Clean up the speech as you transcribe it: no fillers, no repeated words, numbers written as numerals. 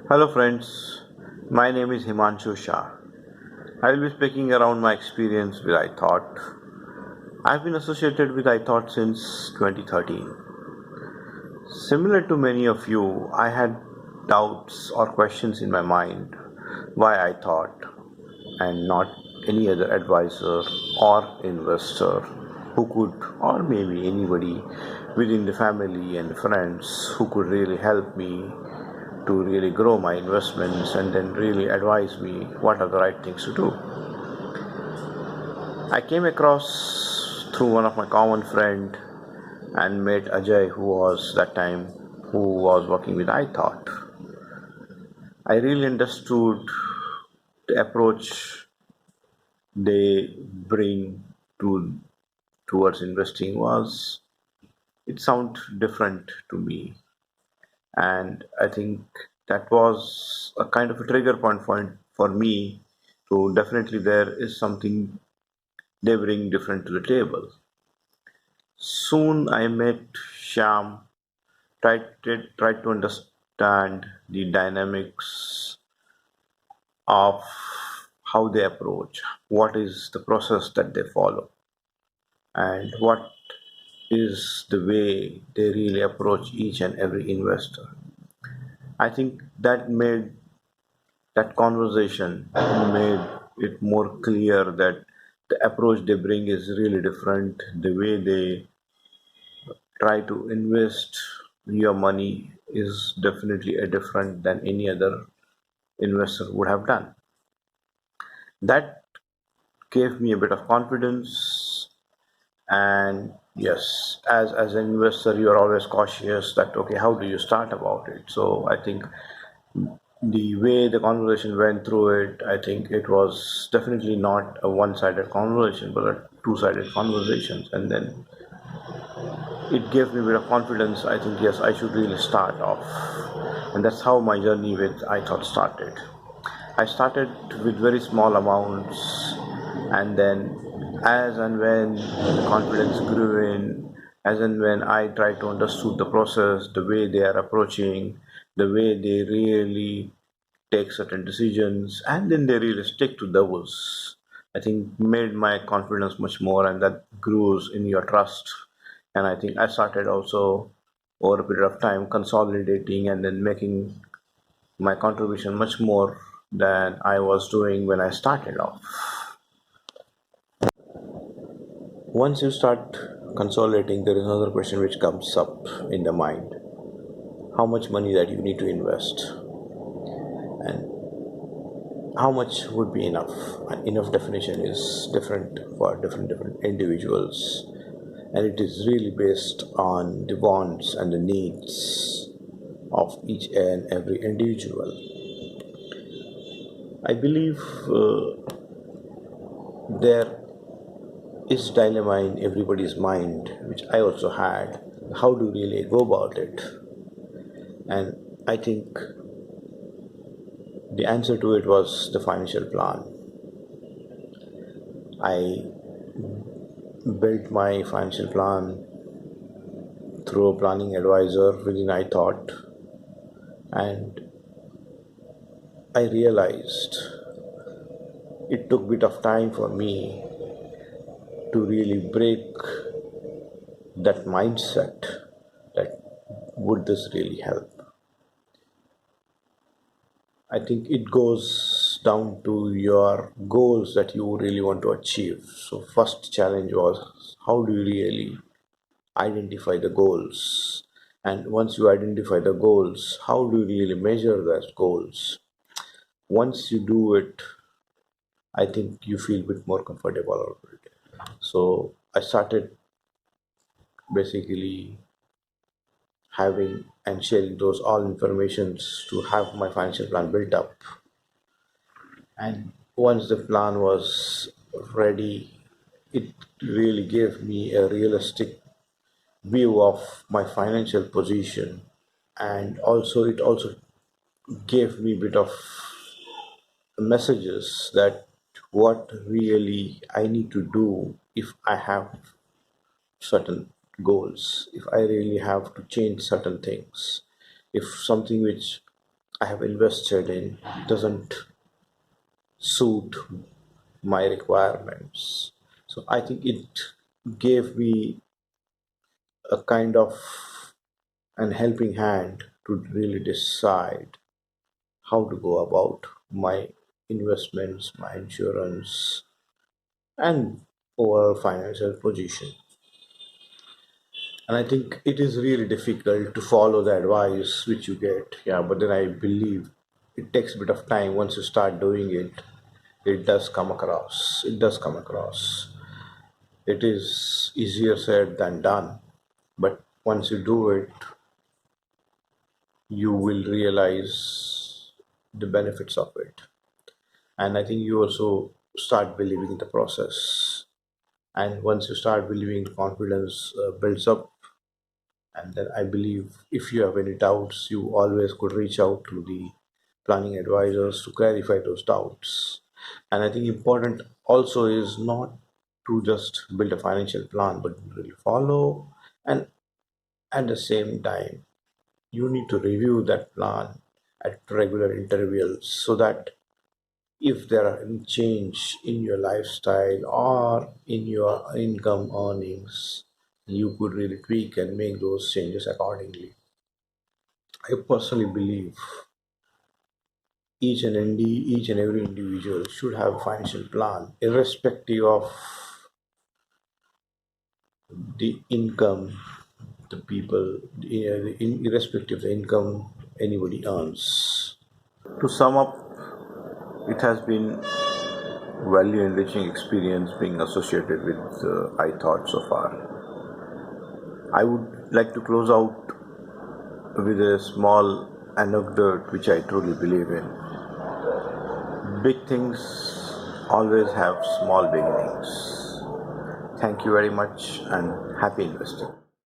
Hello friends, my name is Himanshu Shah. I will be speaking around my experience with ithought. I've been associated with ithought since 2013. Similar to many of you, I had doubts or questions in my mind why ithought and not any other advisor or investor who could, or maybe anybody within the family and friends who could really help me to really grow my investments and then really advise me what are the right things to do. I came across through one of my common friend and met Ajay, who was that time who was working with iThought. I really understood the approach they bring to towards investing was it sounded different to me, and I think that was a kind of a trigger point for me. So definitely there is something they bring different to the table. Soon I met Sham, tried to understand the dynamics of how they approach, what is the process that they follow, and what is the way they really approach each and every investor. I think that conversation made it more clear that the approach they bring is really different. The way they try to invest your money is definitely a different than any other investor would have done. That gave me a bit of confidence. And yes, as an investor, you're always cautious that okay, how do you start about it? So I think the way the conversation went through it, I think it was definitely not a one-sided conversation, but a two-sided conversations. And then it gave me a bit of confidence. I think yes, I should really start off, and that's how my journey with iThought started. I started with very small amounts, and then as and when the confidence grew in, as and when I tried to understood the process, the way they are approaching, the way they really take certain decisions, and then they really stick to those. I think made my confidence much more, and that grows in your trust. And I think I started also over a period of time consolidating and then making my contribution much more than I was doing when I started off. Once you start consolidating, there is another question which comes up in the mind: how much money that you need to invest, and how much would be enough. And enough definition is different for different individuals, and it is really based on the wants and the needs of each and every individual. I believe there is dilemma in everybody's mind, which I also had. How do you really go about it? And I think the answer to it was the financial plan. I built my financial plan through a planning advisor within ithought, and I realized it took a bit of time for me to really break that mindset that would this really help. I think it goes down to your goals that you really want to achieve. So first challenge was how do you really identify the goals? And once you identify the goals, how do you really measure those goals? Once you do it, I think you feel a bit more comfortable about it. So I started basically having and sharing those all informations to have my financial plan built up. And once the plan was ready, it really gave me a realistic view of my financial position, and also it also gave me a bit of messages that what really I need to do if I have certain goals, if I really have to change certain things, if something which I have invested in doesn't suit my requirements. So I think it gave me a kind of an helping hand to really decide how to go about my investments, my insurance, and overall financial position. And I think it is really difficult to follow the advice which you get. Yeah, but then I believe it takes a bit of time. Once you start doing it, it does come across. It does come across. It is easier said than done. But once you do it, you will realize the benefits of it. And I think you also start believing in the process. And once you start believing, confidence builds up. And then I believe if you have any doubts, you always could reach out to the planning advisors to clarify those doubts. And I think important also is not to just build a financial plan, but really follow. And at the same time, you need to review that plan at regular intervals so that if there are any change in your lifestyle or in your income earnings, you could really tweak and make those changes accordingly. I personally believe each and every individual should have a financial plan, irrespective of the income the people, irrespective of the income anybody earns. To sum up, it has been value enriching experience being associated with iThought so far. I would like to close out with a small anecdote which I truly believe in. Big things always have small beginnings. Thank you very much and happy investing.